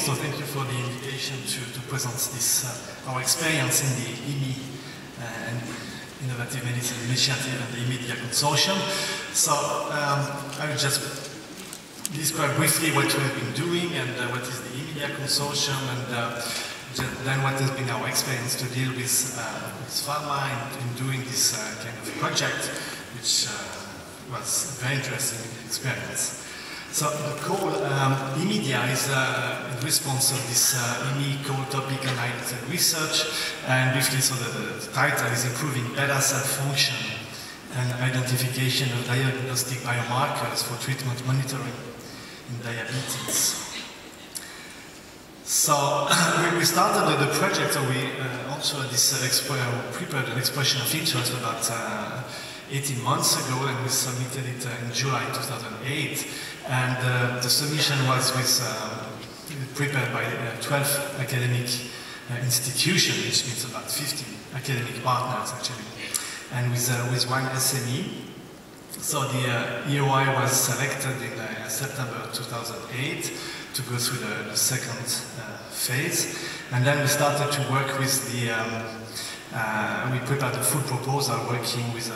so thank you for the invitation to present this, our experience in the IMI and Innovative Medicine Initiative and the IMIDIA Consortium. So I will just describe briefly what we have been doing and what is the IMIDIA Consortium, and then what has been our experience to deal with pharma in doing this kind of project, which was a very interesting experience. So the call, IMIDIA is in response to this IMI core topic on identity research, and briefly, so the title is Improving Beta Cell Function and Identification of Diagnostic Biomarkers for Treatment Monitoring in Diabetes. So we started the project, so we also prepared an expression of interest about 18 months ago, and we submitted it in July 2008. And the submission was prepared by 12 academic institutions, which means about 50 academic partners actually, and with one SME. So the EOI was selected in September 2008 to go through the second phase, and then we started to work with the. We prepared a full proposal working with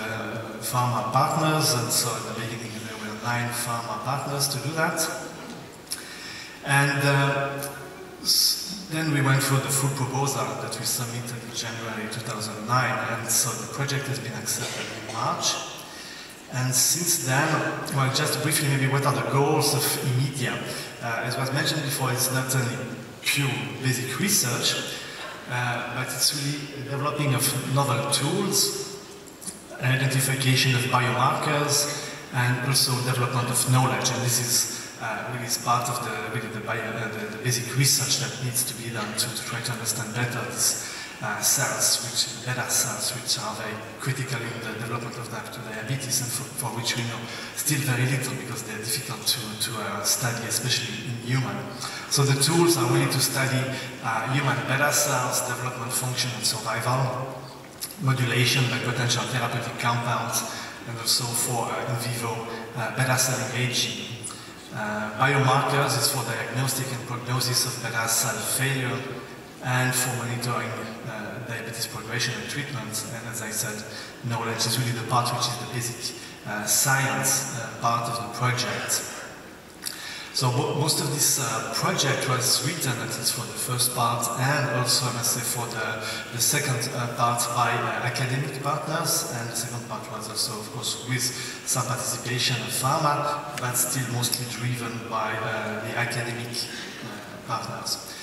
pharma partners, and so at the beginning there were 9 pharma partners to do that. And then we went through the full proposal that we submitted in January 2009, and so the project has been accepted in March. And since then, well, just briefly maybe what are the goals of IMIDIA? As was mentioned before, it's not only pure basic research, but it's really developing of novel tools, identification of biomarkers, and also development of knowledge. And this is really part of the basic research that needs to be done to try to understand better these cells, beta cells, which are very critical in the development of diabetes, and for which we know still very little because they're difficult to study, especially in human. So the tools are really to study human beta cells, development, function, and survival, modulation by potential therapeutic compounds, and also for in vivo beta cell engaging. Biomarkers is for diagnostic and prognosis of beta cell failure, and for monitoring diabetes progression and treatment. And as I said, knowledge is really the part which is the basic science part of the project. So most of this project was written, at least for the first part, and also I must say for the second part by academic partners, and the second part was also, of course, with some participation of pharma, but still mostly driven by the academic partners.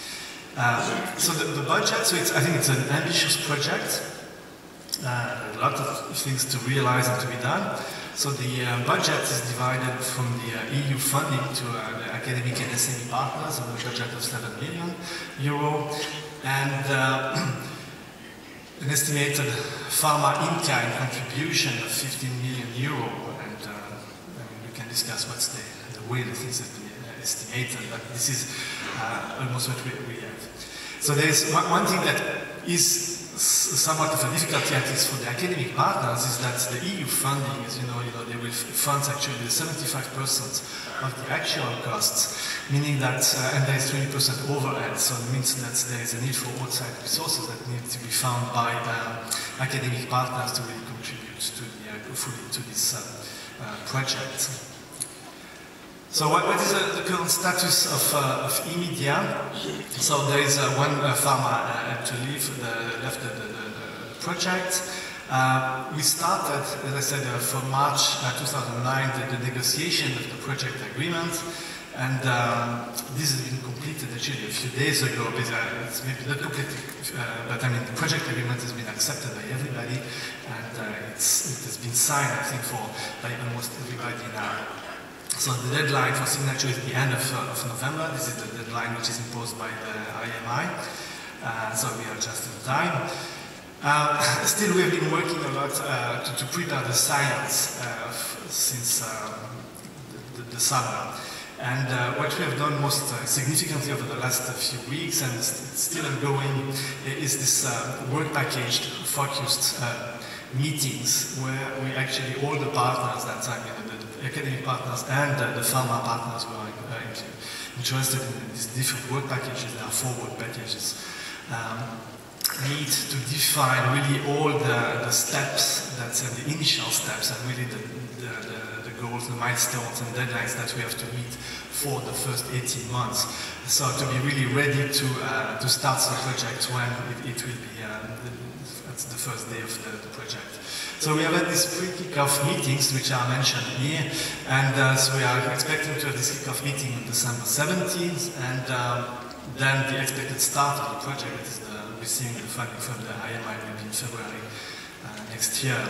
So the budget, so I think it's an ambitious project, a lot of things to realize and to be done. So the budget is divided from the EU funding to the academic and SME partners, on a budget of €7 million, and an estimated pharma in-kind contribution of €15 million, and we can discuss what's the way the things have been estimated, but this is almost what we have. So there's one thing that is somewhat of a difficulty, at least for the academic partners, is that the EU funding, as you know, they will fund actually 75% of the actual costs, meaning that, and there is 20% overhead, so it means that there is a need for outside resources that need to be found by academic partners to really contribute to this project. So what is the current status of IMIDIA? So there is one pharma to left the project. We started, as I said, from March 2009, the negotiation of the project agreement, and this has been completed actually a few days ago. It's maybe not completed, but I mean the project agreement has been accepted by everybody, and it has been signed, I think, by almost everybody now. So the deadline for signature is the end of November. This is the deadline which is imposed by the IMI. So we are just in time. Still, we have been working a lot to prepare the science since the summer. And what we have done most significantly over the last few weeks, and it's still ongoing, is this work package focused meetings where we actually, all the partners that time, the academic partners and the pharma partners were interested in these different work packages. There are 4 work packages. Need to define really all the steps, that's the initial steps, and really the goals, the milestones and deadlines that we have to meet for the first 18 months. So to be really ready to start the project when it will be that's the first day of the project. So we have had these pre-kickoff meetings, which are mentioned here, and so we are expecting to have this kickoff meeting on December 17th, and then the expected start of the project is receiving the funding from the IMI will be in February next year.